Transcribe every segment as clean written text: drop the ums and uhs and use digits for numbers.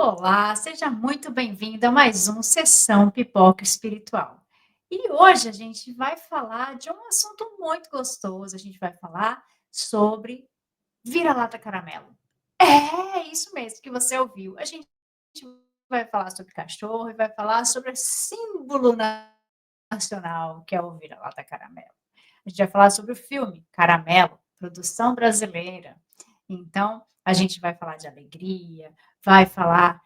Olá, seja muito bem-vindo a mais um Sessão Pipoca Espiritual. E hoje a gente vai falar de um assunto muito gostoso, a gente vai falar sobre vira-lata caramelo. É, isso mesmo que você ouviu. A gente vai falar sobre cachorro e vai falar sobre o símbolo nacional, que é o vira-lata caramelo. A gente vai falar sobre o filme Caramelo, produção brasileira. Então, a gente vai falar de alegria, vai falar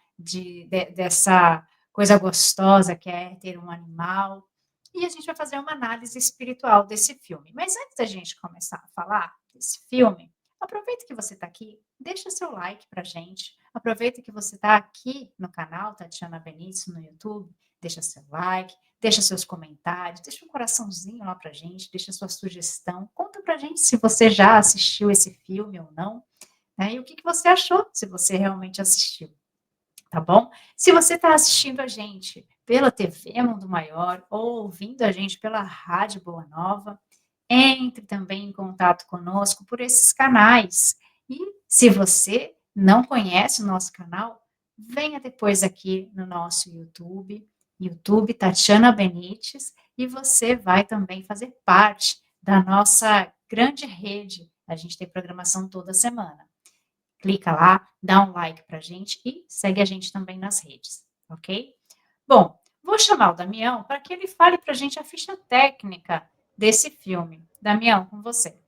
dessa coisa gostosa que é ter um animal, e a gente vai fazer uma análise espiritual desse filme. Mas antes da gente começar a falar desse filme, aproveita que você está aqui, deixa seu like para gente. Aproveita que você está aqui no canal Tatiana Benício no YouTube, deixa seu like, deixa seus comentários, deixa um coraçãozinho lá para gente, deixa sua sugestão. Conta para gente se você já assistiu esse filme ou não, né? E o que você achou, se você realmente assistiu, tá bom? Se você está assistindo a gente pela TV Mundo Maior ou ouvindo a gente pela Rádio Boa Nova, entre também em contato conosco por esses canais. E se você não conhece o nosso canal, venha depois aqui no nosso YouTube Tatiana Benites, e você vai também fazer parte da nossa grande rede. A gente tem programação toda semana. Clica lá, dá um like pra gente e segue a gente também nas redes, ok? Bom, vou chamar o Damião para que ele fale para a gente a ficha técnica desse filme. Damião, com você.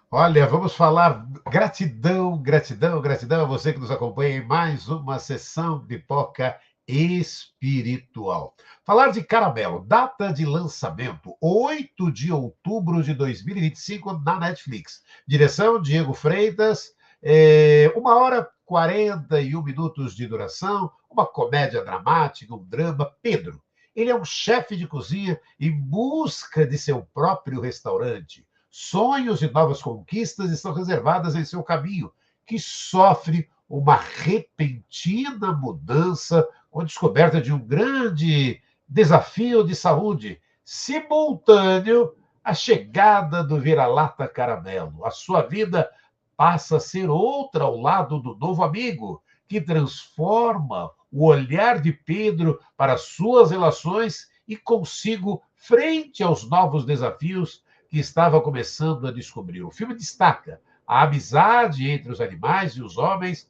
Olha, vamos falar gratidão, gratidão, gratidão a você que nos acompanha em mais uma sessão Pipoca Espiritual. Falar de Caramelo, data de lançamento, 8 de outubro de 2025 na Netflix. Direção, Diego Freitas, 1 hora e 41 minutos de duração, uma comédia dramática, um drama. Pedro, ele é um chefe de cozinha em busca de seu próprio restaurante. Sonhos e novas conquistas estão reservadas em seu caminho, que sofre uma repentina mudança com a descoberta de um grande desafio de saúde, simultâneo à chegada do vira-lata caramelo. A sua vida passa a ser outra ao lado do novo amigo, que transforma o olhar de Pedro para suas relações e consigo frente aos novos desafios que estava começando a descobrir. O filme destaca a amizade entre os animais e os homens,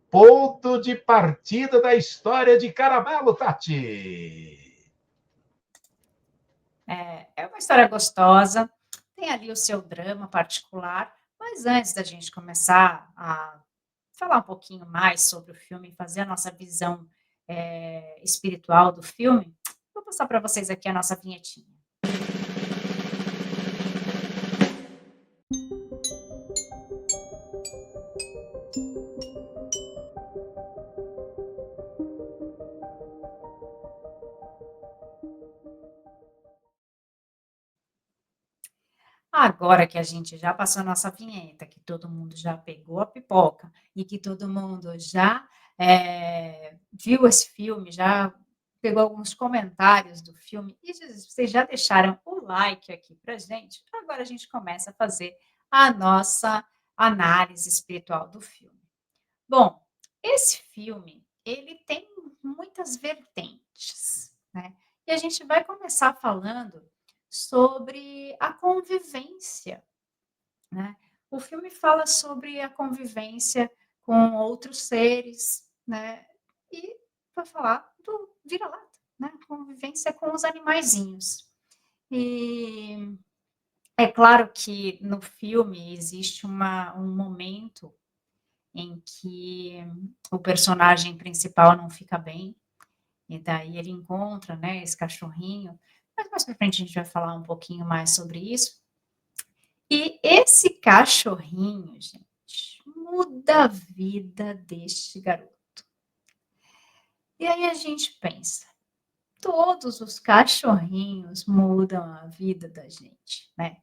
ponto de partida da história de Caramelo, Tati. É uma história gostosa, tem ali o seu drama particular, mas antes da gente começar a falar um pouquinho mais sobre o filme, fazer a nossa visão espiritual do filme, vou passar para vocês aqui a nossa vinhetinha. Agora que a gente já passou a nossa vinheta, que todo mundo já pegou a pipoca e que todo mundo já viu esse filme, já pegou alguns comentários do filme e vocês já deixaram o like aqui para gente, agora a gente começa a fazer a nossa análise espiritual do filme. Bom, esse filme, ele tem muitas vertentes, né? E a gente vai começar falando sobre a convivência, né? O filme fala sobre a convivência com outros seres, né? E vai falar do vira-lata, né? Convivência com os animaizinhos. E é claro que no filme existe um momento em que o personagem principal não fica bem, e daí ele encontra, né, esse cachorrinho, mas mais pra frente a gente vai falar um pouquinho mais sobre isso. E esse cachorrinho, gente, muda a vida deste garoto. E aí a gente pensa, todos os cachorrinhos mudam a vida da gente, né?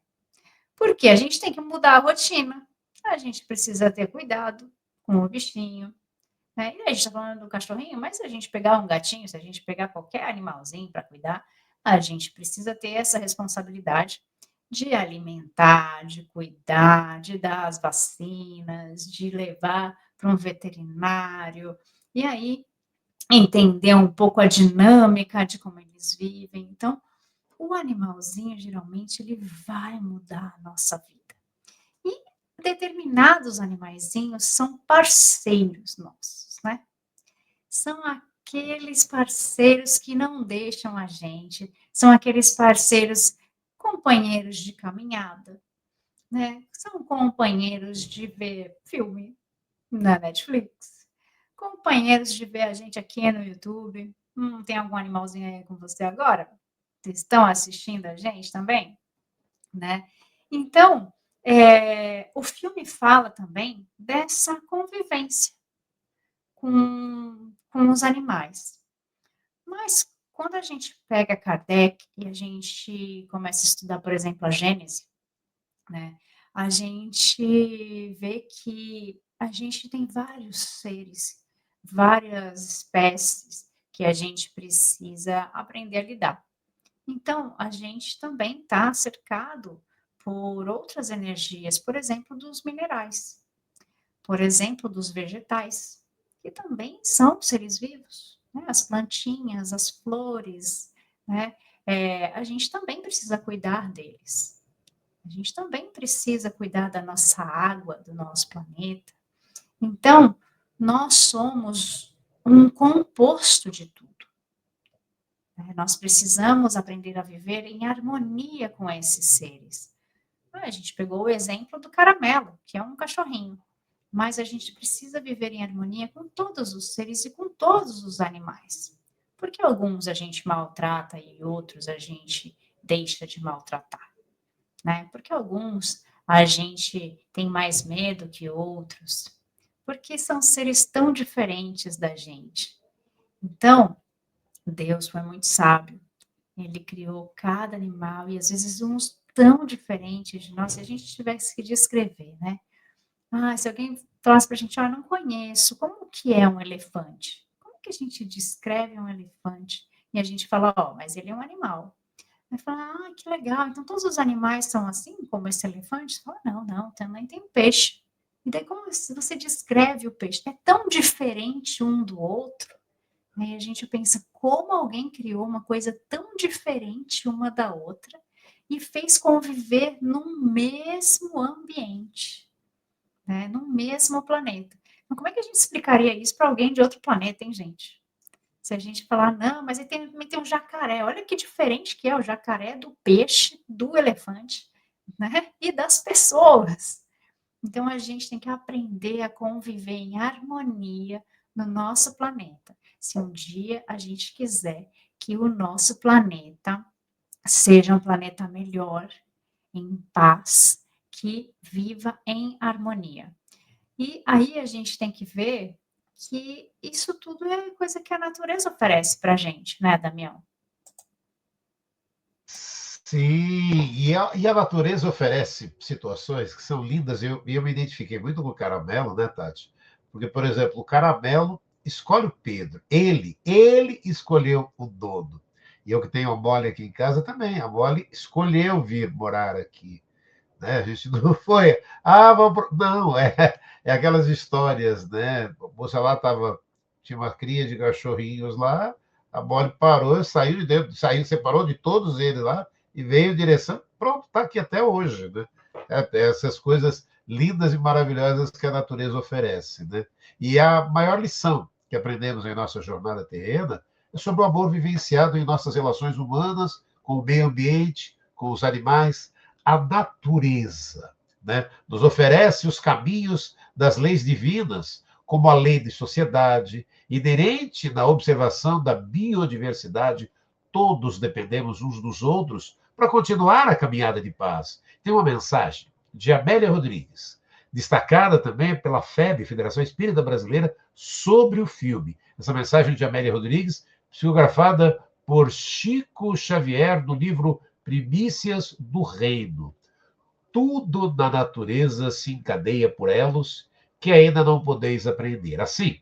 Porque a gente tem que mudar a rotina, a gente precisa ter cuidado com o bichinho, né? E a gente está falando do cachorrinho, mas se a gente pegar um gatinho, se a gente pegar qualquer animalzinho para cuidar, a gente precisa ter essa responsabilidade de alimentar, de cuidar, de dar as vacinas, de levar para um veterinário. E aí entender um pouco a dinâmica de como eles vivem. Então, o animalzinho, geralmente, ele vai mudar a nossa vida. E determinados animaizinhos são parceiros nossos, né? São aqueles parceiros que não deixam a gente, são aqueles parceiros companheiros de caminhada, né? São companheiros de ver filme na Netflix, companheiros de ver a gente aqui no YouTube. Tem algum animalzinho aí com você agora? Vocês estão assistindo a gente também, né? Então, o filme fala também dessa convivência com os animais. Mas quando a gente pega Kardec e a gente começa a estudar, por exemplo, a Gênese, né, a gente vê que a gente tem vários seres, várias espécies que a gente precisa aprender a lidar. Então, a gente também está cercado por outras energias, por exemplo, dos minerais, por exemplo, dos vegetais, que também são seres vivos, né? As plantinhas, as flores, né? A gente também precisa cuidar deles. A gente também precisa cuidar da nossa água, do nosso planeta. Então, nós somos um composto de tudo. Nós precisamos aprender a viver em harmonia com esses seres. A gente pegou o exemplo do caramelo, que é um cachorrinho, mas a gente precisa viver em harmonia com todos os seres e com todos os animais. Porque alguns a gente maltrata e outros a gente deixa de maltratar, né? Porque alguns a gente tem mais medo que outros, porque são seres tão diferentes da gente. Então, Deus foi muito sábio. Ele criou cada animal e às vezes uns tão diferentes de nós, se a gente tivesse que descrever, né? Se alguém falasse para a gente, não conheço, como que é um elefante? Como que a gente descreve um elefante? E a gente fala, mas ele é um animal. Aí fala, que legal, então todos os animais são assim, como esse elefante? Você fala, não, também tem peixe. E daí como você descreve o peixe? É tão diferente um do outro. Aí a gente pensa, como alguém criou uma coisa tão diferente uma da outra e fez conviver num mesmo ambiente, né, no mesmo planeta. Então, como é que a gente explicaria isso para alguém de outro planeta, hein, gente? Se a gente falar, não, mas aí também tem um jacaré. Olha que diferente que é o jacaré do peixe, do elefante, né? E das pessoas. Então, a gente tem que aprender a conviver em harmonia no nosso planeta. Se um dia a gente quiser que o nosso planeta seja um planeta melhor, em paz, que viva em harmonia. E aí a gente tem que ver que isso tudo é coisa que a natureza oferece para a gente, né, Damião? Sim, e a natureza oferece situações que são lindas, e eu me identifiquei muito com o caramelo, né, Tati? Porque, por exemplo, o caramelo escolhe o Pedro, ele escolheu o dono. E eu que tenho a Molly aqui em casa também, a Molly escolheu vir morar aqui, né? A gente não foi, não, é aquelas histórias, né? A moça lá tinha uma cria de cachorrinhos lá, a Molly parou, saiu de dentro, separou de todos eles lá e veio em direção, pronto, está aqui até hoje, né? Essas coisas lindas e maravilhosas que a natureza oferece, né? E a maior lição que aprendemos em nossa jornada terrena é sobre o amor vivenciado em nossas relações humanas, com o meio ambiente, com os animais, a natureza, né? Nos oferece os caminhos das leis divinas, como a lei de sociedade, inerente na observação da biodiversidade. Todos dependemos uns dos outros para continuar a caminhada de paz. Tem uma mensagem de Amélia Rodrigues, destacada também pela FEB, Federação Espírita Brasileira, sobre o filme. Essa mensagem de Amélia Rodrigues, psicografada por Chico Xavier, no livro Primícias do Reino. Tudo na natureza se encadeia por elos que ainda não podeis aprender. Assim,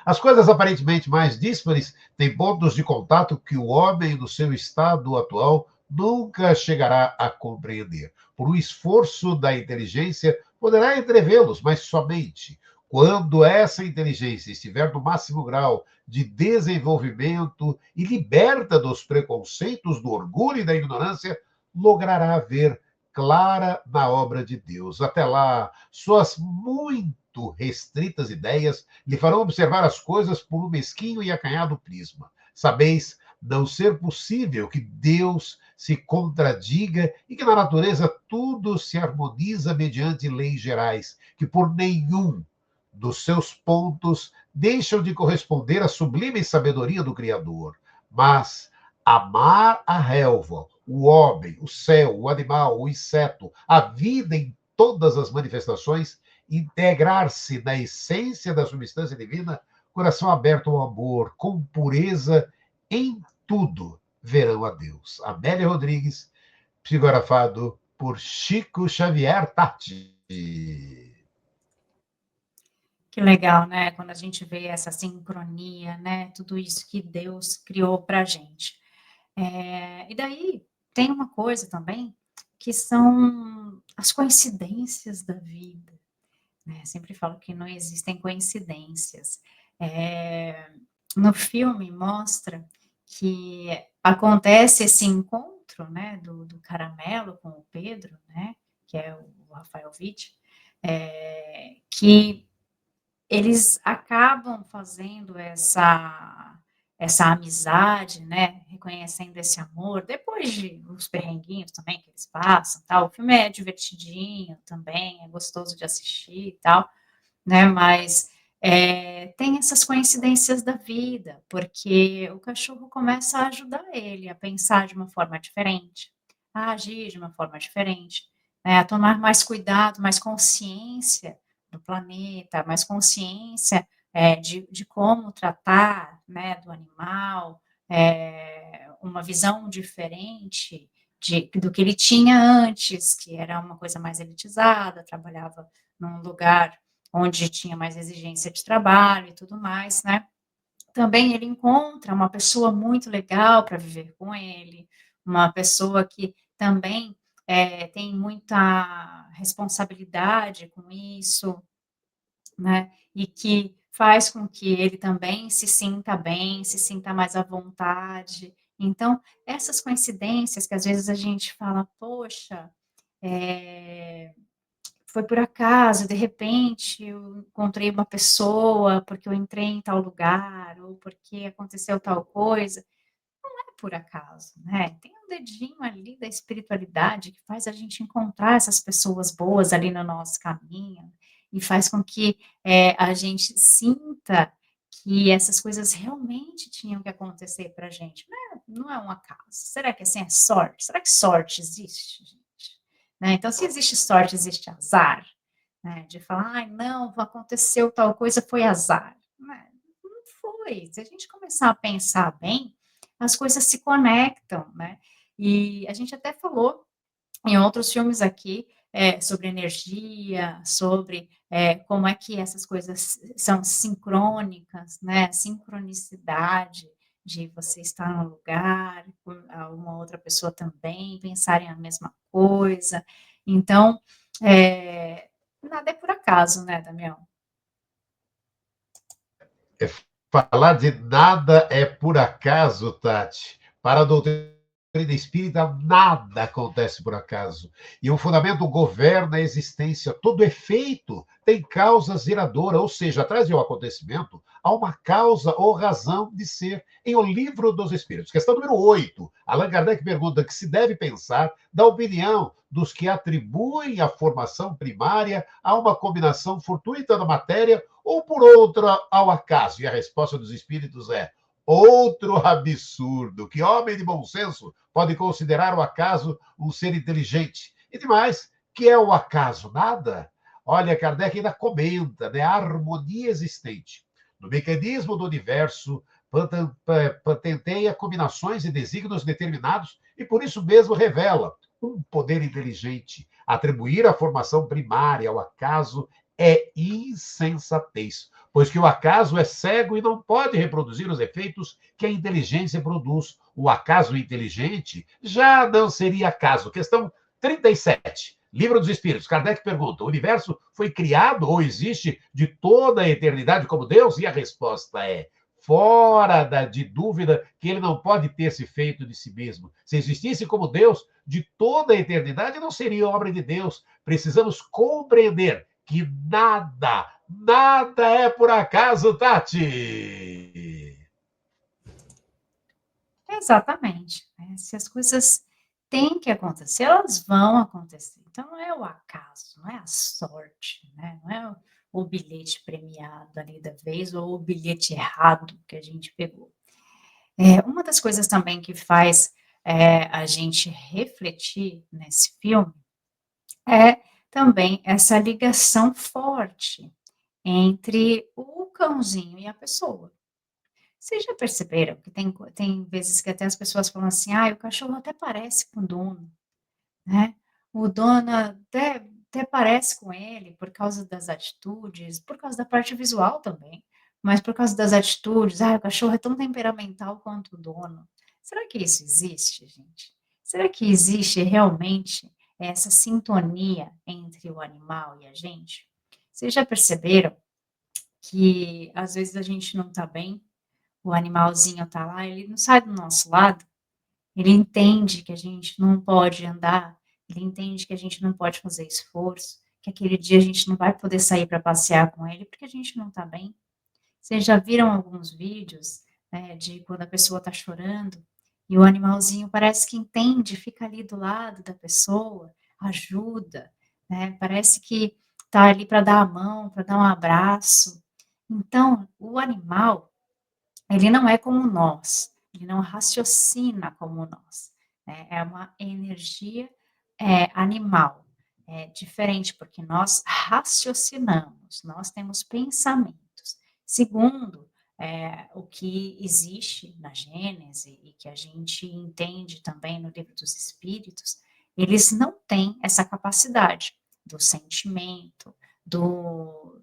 as coisas aparentemente mais díspares têm pontos de contato que o homem, no seu estado atual, nunca chegará a compreender. Por um esforço da inteligência, poderá entrevê-los, mas somente Quando essa inteligência estiver no máximo grau de desenvolvimento e liberta dos preconceitos, do orgulho e da ignorância, logrará ver clara na obra de Deus. Até lá, suas muito restritas ideias lhe farão observar as coisas por um mesquinho e acanhado prisma. Sabeis não ser possível que Deus se contradiga e que na natureza tudo se harmoniza mediante leis gerais, que por nenhum dos seus pontos deixam de corresponder à sublime sabedoria do Criador. Mas amar a relva, o homem, o céu, o animal, o inseto, a vida em todas as manifestações, integrar-se na essência da substância divina, coração aberto ao amor, com pureza em tudo, verão a Deus. Amélia Rodrigues, psicografado por Chico Xavier Tati. Que legal, né? Quando a gente vê essa sincronia, né? Tudo isso que Deus criou para a gente. E daí tem uma coisa também que são as coincidências da vida, né? Sempre falo que não existem coincidências. No filme mostra que acontece esse encontro, né, do Caramelo com o Pedro, né, que é o Rafael Witt, que eles acabam fazendo essa amizade, né, reconhecendo esse amor, depois de uns perrenguinhos também que eles passam, tal. O filme é divertidinho também, é gostoso de assistir e tal, né, mas tem essas coincidências da vida, porque o cachorro começa a ajudar ele a pensar de uma forma diferente, a agir de uma forma diferente, né, a tomar mais cuidado, mais consciência do planeta, mais consciência de como tratar, né, do animal, uma visão diferente do que ele tinha antes, que era uma coisa mais elitizada, trabalhava num lugar onde tinha mais exigência de trabalho e tudo mais, né? Também ele encontra uma pessoa muito legal para viver com ele, uma pessoa que também tem muita responsabilidade com isso, né? E que faz com que ele também se sinta bem, se sinta mais à vontade. Então, essas coincidências que às vezes a gente fala, poxa, foi por acaso, de repente eu encontrei uma pessoa porque eu entrei em tal lugar, ou porque aconteceu tal coisa, não é por acaso, né? Tem um dedinho ali da espiritualidade que faz a gente encontrar essas pessoas boas ali no nosso caminho, e faz com que a gente sinta que essas coisas realmente tinham que acontecer para a gente. Não é um acaso. Será que assim é sorte? Será que sorte existe, gente? Né? Então, se existe sorte, existe azar, né? De falar, ai, não, aconteceu tal coisa, foi azar. Não foi. Se a gente começar a pensar bem, as coisas se conectam, né? E a gente até falou em outros filmes aqui sobre energia, sobre como é que essas coisas são sincrônicas, né? Sincronicidade de você estar num lugar, uma outra pessoa também pensarem a mesma coisa. Então, nada é por acaso, né, Damião? Falar de nada é por acaso, Tati. Para a doutrina espírita, nada acontece por acaso. E o fundamento governa a existência. Todo efeito tem causa geradora, ou seja, atrás de um acontecimento, há uma causa ou razão de ser. Em O Livro dos Espíritos, questão número 8, Allan Kardec pergunta que se deve pensar da opinião dos que atribuem a formação primária a uma combinação fortuita da matéria ou por outra ao acaso? E a resposta dos espíritos é outro absurdo. Que homem de bom senso pode considerar o acaso um ser inteligente? E demais, que é o acaso? Nada. Olha, Kardec ainda comenta, né? A harmonia existente no mecanismo do universo patenteia combinações e desígnios determinados e por isso mesmo revela um poder inteligente. Atribuir a formação primária ao acaso é insensatez, pois que o acaso é cego e não pode reproduzir os efeitos que a inteligência produz. O acaso inteligente já não seria acaso. Questão 37. Livro dos Espíritos, Kardec pergunta: o universo foi criado ou existe de toda a eternidade como Deus? E a resposta é: fora de dúvida que ele não pode ter se feito de si mesmo. Se existisse como Deus de toda a eternidade, não seria obra de Deus. Precisamos compreender que nada é por acaso, Tati. Exatamente, né? Se as coisas têm que acontecer, elas vão acontecer. Então, não é o acaso, não é a sorte, né? Não é o bilhete premiado ali da vez ou o bilhete errado que a gente pegou. Uma das coisas também que faz a gente refletir nesse filme é também essa ligação forte entre o cãozinho e a pessoa. Vocês já perceberam que tem vezes que até as pessoas falam assim: "Ai, o cachorro até parece com o dono", né, o dono até parece com ele por causa das atitudes, por causa da parte visual também, mas por causa das atitudes. "Ai, o cachorro é tão temperamental quanto o dono". Será que isso existe, gente? Será que existe realmente essa sintonia entre o animal e a gente? Vocês já perceberam que às vezes a gente não está bem, o animalzinho está lá, ele não sai do nosso lado, ele entende que a gente não pode andar, ele entende que a gente não pode fazer esforço, que aquele dia a gente não vai poder sair para passear com ele, porque a gente não está bem. Vocês já viram alguns vídeos, né, de quando a pessoa está chorando, e o animalzinho parece que entende, fica ali do lado da pessoa, ajuda, né, parece que está ali para dar a mão, para dar um abraço. Então, o animal, ele não é como nós, ele não raciocina como nós, né, é uma energia, animal, é diferente, porque nós raciocinamos, nós temos pensamentos. Segundo, o que existe na Gênese e que a gente entende também no Livro dos Espíritos, eles não têm essa capacidade do sentimento, do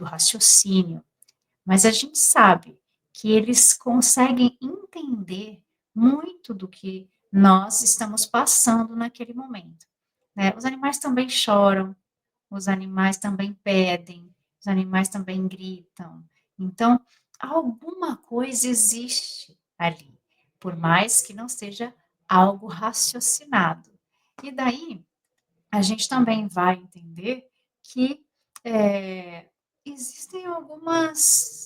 raciocínio, mas a gente sabe que eles conseguem entender muito do que nós estamos passando naquele momento, né. Os animais também choram, os animais também pedem, os animais também gritam. Então, alguma coisa existe ali, por mais que não seja algo raciocinado. E daí, a gente também vai entender que, eh,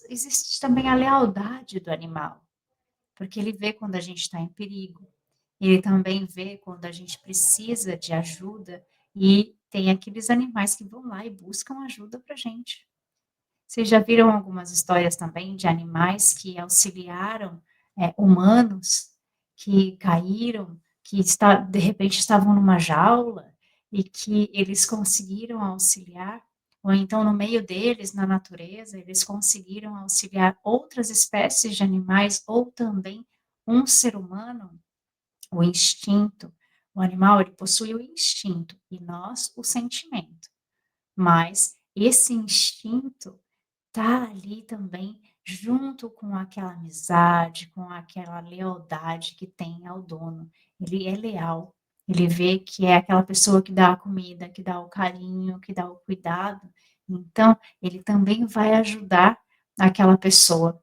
existe também a lealdade do animal, porque ele vê quando a gente está em perigo, ele também vê quando a gente precisa de ajuda, e tem aqueles animais que vão lá e buscam ajuda para gente. Vocês já viram algumas histórias também de animais que auxiliaram, humanos que caíram, que de repente estavam numa jaula e que eles conseguiram auxiliar, ou então no meio deles, na natureza, eles conseguiram auxiliar outras espécies de animais ou também um ser humano, o instinto. O animal, ele possui o instinto e nós o sentimento, mas esse instinto tá ali também junto com aquela amizade, com aquela lealdade que tem ao dono. Ele é leal, ele vê que é aquela pessoa que dá a comida, que dá o carinho, que dá o cuidado, então ele também vai ajudar aquela pessoa.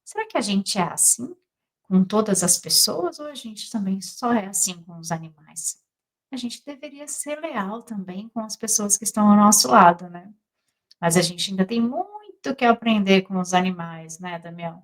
Será que a gente é assim com todas as pessoas ou a gente também só é assim com os animais? A gente deveria ser leal também com as pessoas que estão ao nosso lado, né? Mas a gente ainda tem muito que aprender com os animais, né, Damião?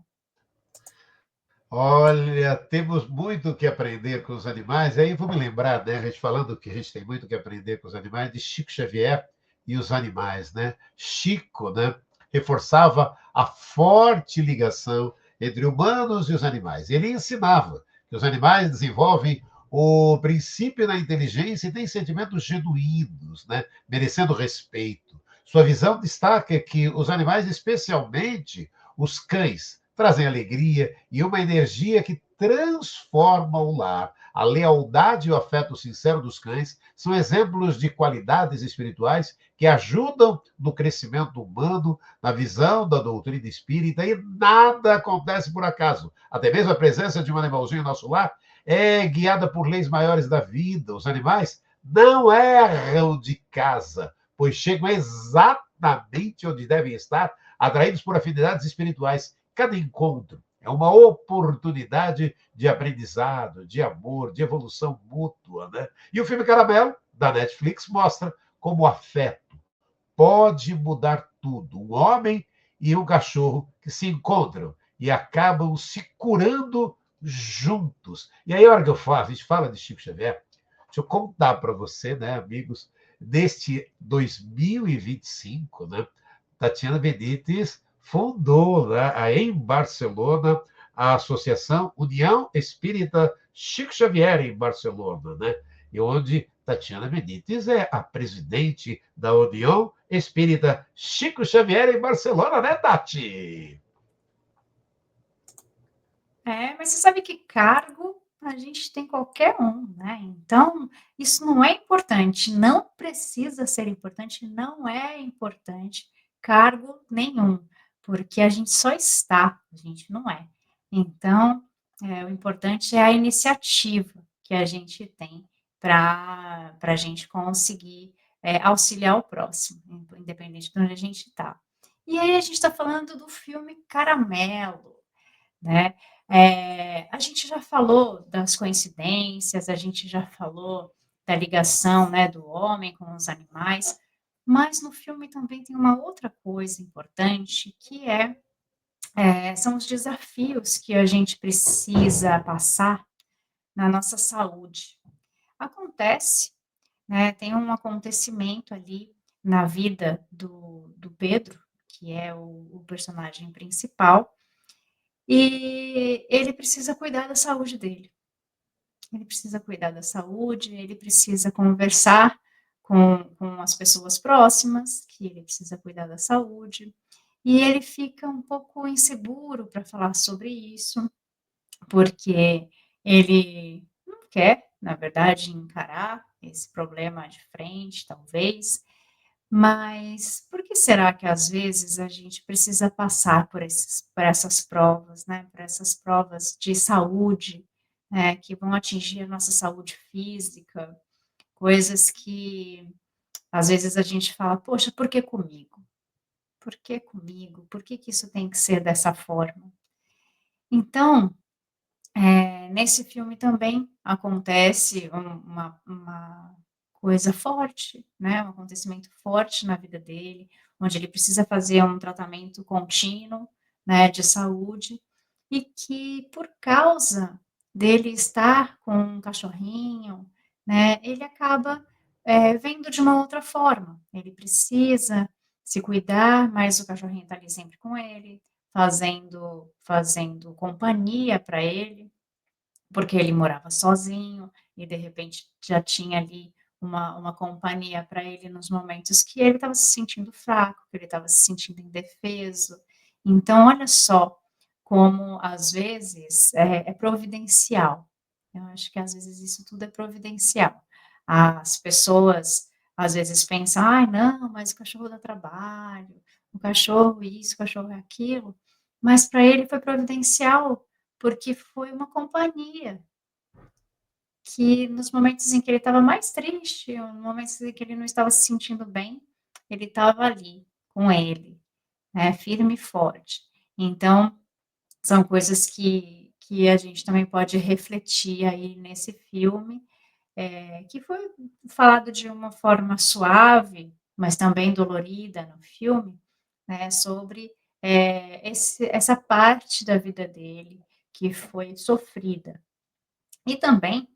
Olha, temos muito que aprender com os animais. Aí vou me lembrar, né, a gente falando que a gente tem muito que aprender com os animais, de Chico Xavier e os animais, né? Chico, né, reforçava a forte ligação entre humanos e os animais. Ele ensinava que os animais desenvolvem o princípio da inteligência e têm sentimentos genuínos, né, merecendo respeito. Sua visão destaca que os animais, especialmente os cães, trazem alegria e uma energia que transforma o lar. A lealdade e o afeto sincero dos cães são exemplos de qualidades espirituais que ajudam no crescimento humano, na visão da doutrina espírita, e nada acontece por acaso. Até mesmo a presença de um animalzinho em nosso lar é guiada por leis maiores da vida. Os animais não erram de casa, pois chegam exatamente onde devem estar, atraídos por afinidades espirituais. Cada encontro é uma oportunidade de aprendizado, de amor, de evolução mútua, né? E o filme Caramelo, da Netflix, mostra como o afeto pode mudar tudo. Um homem e um cachorro que se encontram e acabam se curando juntos. E aí, a hora que a gente fala de Chico Xavier, deixa eu contar para você, né, amigos, neste 2025, né, Tatiana Benítez fundou, né, em Barcelona, a Associação União Espírita Chico Xavier, em Barcelona, né? E onde Tatiana Benítez é a presidente da União Espírita Chico Xavier, em Barcelona, né, Tati? Mas você sabe que cargo a gente tem qualquer um, né? Então, isso não é importante, não precisa ser importante, não é importante cargo nenhum, porque a gente só está, a gente não é. Então, o importante é a iniciativa que a gente tem para a gente conseguir auxiliar o próximo, independente de onde a gente está. E aí a gente está falando do filme Caramelo, né? A gente já falou das coincidências, a gente já falou da ligação, né, do homem com os animais, mas no filme também tem uma outra coisa importante, que são os desafios que a gente precisa passar na nossa saúde. Acontece, né, tem um acontecimento ali na vida do Pedro, que é o personagem principal, e ele precisa cuidar da saúde dele. Ele precisa cuidar da saúde, ele precisa conversar com as pessoas próximas, que ele precisa cuidar da saúde. E ele fica um pouco inseguro para falar sobre isso, porque ele não quer, na verdade, encarar esse problema de frente, talvez, mas por que será que às vezes a gente precisa passar por essas provas, né? Por essas provas de saúde, né? Que vão atingir a nossa saúde física, coisas que às vezes a gente fala, poxa, por que comigo? Por que comigo? Por que isso tem que ser dessa forma? Então, nesse filme também acontece uma coisa forte, né, um acontecimento forte na vida dele, onde ele precisa fazer um tratamento contínuo, né, de saúde, e que por causa dele estar com um cachorrinho, né, ele acaba, vendo de uma outra forma. Ele precisa se cuidar, mas o cachorrinho está ali sempre com ele, fazendo companhia para ele, porque ele morava sozinho e de repente já tinha ali uma companhia para ele nos momentos que ele estava se sentindo fraco, que ele estava se sentindo indefeso. Então, olha só como às vezes é providencial. Eu acho que às vezes isso tudo é providencial. As pessoas às vezes pensam, ai, não, mas o cachorro dá trabalho, o cachorro isso, o cachorro é aquilo, mas para ele foi providencial porque foi uma companhia que nos momentos em que ele estava mais triste, ou nos momentos em que ele não estava se sentindo bem, ele estava ali com ele, né, firme e forte. Então, são coisas que a gente também pode refletir aí nesse filme, que foi falado de uma forma suave, mas também dolorida no filme, né, sobre essa parte da vida dele que foi sofrida. E também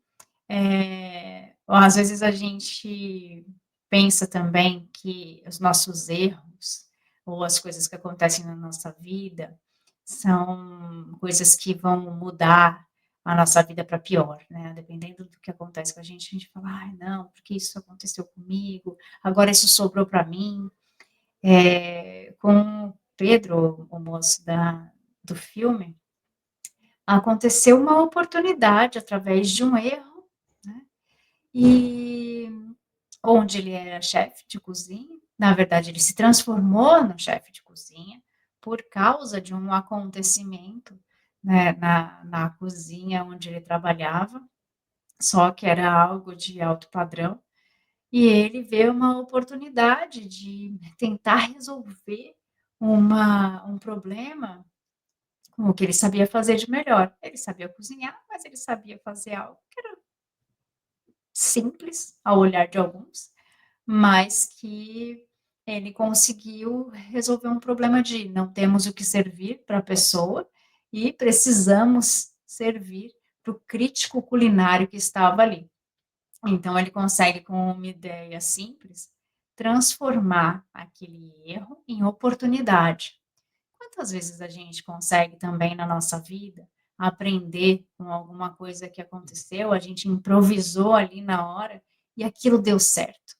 às vezes a gente pensa também que os nossos erros ou as coisas que acontecem na nossa vida são coisas que vão mudar a nossa vida para pior, né? Dependendo do que acontece com a gente fala, ai, não, porque isso aconteceu comigo, agora isso sobrou para mim. Com o Pedro, o moço do filme, aconteceu uma oportunidade através de um erro, né? E onde ele era chefe de cozinha, na verdade, ele se transformou no chefe de cozinha por causa de um acontecimento, né, na cozinha onde ele trabalhava, só que era algo de alto padrão, e ele vê uma oportunidade de tentar resolver um problema com o que ele sabia fazer de melhor. Ele sabia cozinhar, mas ele sabia fazer algo que era simples ao olhar de alguns, mas que ele conseguiu resolver um problema de não temos o que servir para a pessoa e precisamos servir para o crítico culinário que estava ali. Então, ele consegue, com uma ideia simples, transformar aquele erro em oportunidade. Quantas vezes a gente consegue também na nossa vida aprender com alguma coisa que aconteceu, a gente improvisou ali na hora e aquilo deu certo?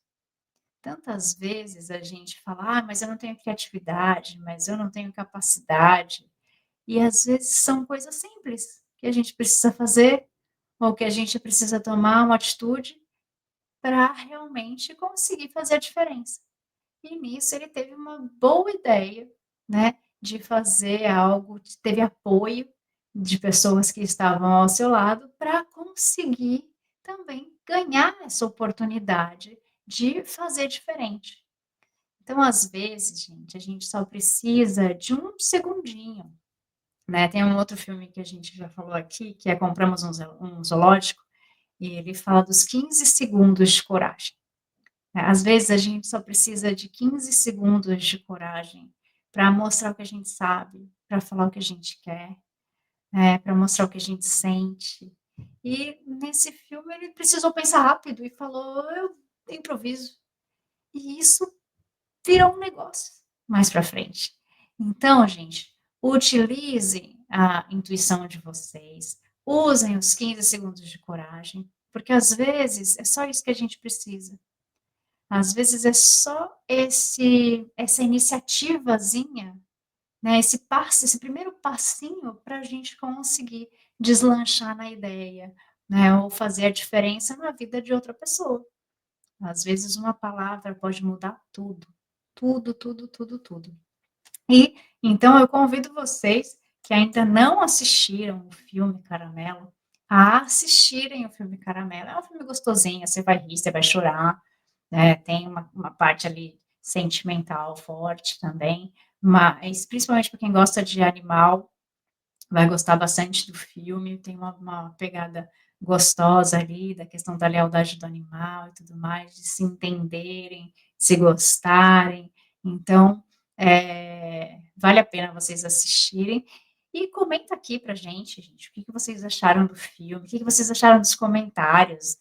Tantas vezes a gente fala: "Ah, mas eu não tenho criatividade, mas eu não tenho capacidade", e às vezes são coisas simples que a gente precisa fazer, ou que a gente precisa tomar uma atitude para realmente conseguir fazer a diferença. E nisso ele teve uma boa ideia, né, de fazer algo, teve apoio de pessoas que estavam ao seu lado para conseguir também ganhar essa oportunidade de fazer diferente. Então, às vezes, gente, a gente só precisa de um segundinho, né. Tem um outro filme que a gente já falou aqui, que é Compramos um Zoológico, e ele fala dos 15 segundos de coragem. Às vezes a gente só precisa de 15 segundos de coragem para mostrar o que a gente sabe, para falar o que a gente quer, para mostrar o que a gente sente. E nesse filme ele precisou pensar rápido e falou: "Eu improviso". E isso virou um negócio mais para frente. Então, gente, utilizem a intuição de vocês, usem os 15 segundos de coragem, porque às vezes é só isso que a gente precisa. Às vezes é só essa iniciativazinha, né, esse primeiro passinho para a gente conseguir deslanchar na ideia, né, ou fazer a diferença na vida de outra pessoa. Às vezes uma palavra pode mudar tudo, tudo, tudo, tudo, tudo. E então eu convido vocês que ainda não assistiram o filme Caramelo, a assistirem o filme Caramelo. É um filme gostosinho, você vai rir, você vai chorar, né, tem uma parte ali sentimental forte também, mas principalmente para quem gosta de animal, vai gostar bastante do filme, tem uma pegada gostosa ali, da questão da lealdade do animal e tudo mais, de se entenderem, se gostarem. Então, vale a pena vocês assistirem. E comenta aqui pra gente, o que que vocês acharam do filme, o que que vocês acharam dos comentários,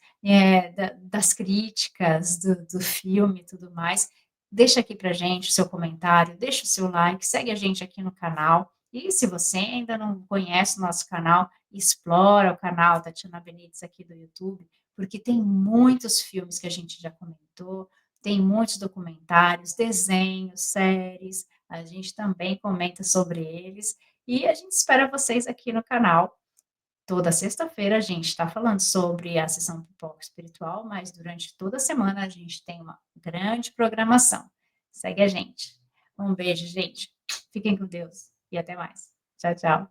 das críticas do filme e tudo mais. Deixa aqui pra gente o seu comentário, deixa o seu like, segue a gente aqui no canal. E se você ainda não conhece o nosso canal, explora o canal Tatiana Benites aqui do YouTube, porque tem muitos filmes que a gente já comentou, tem muitos documentários, desenhos, séries, a gente também comenta sobre eles, e a gente espera vocês aqui no canal. Toda sexta-feira a gente está falando sobre a sessão Pipoca Espiritual, mas durante toda a semana a gente tem uma grande programação. Segue a gente. Um beijo, gente. Fiquem com Deus e até mais. Tchau, tchau.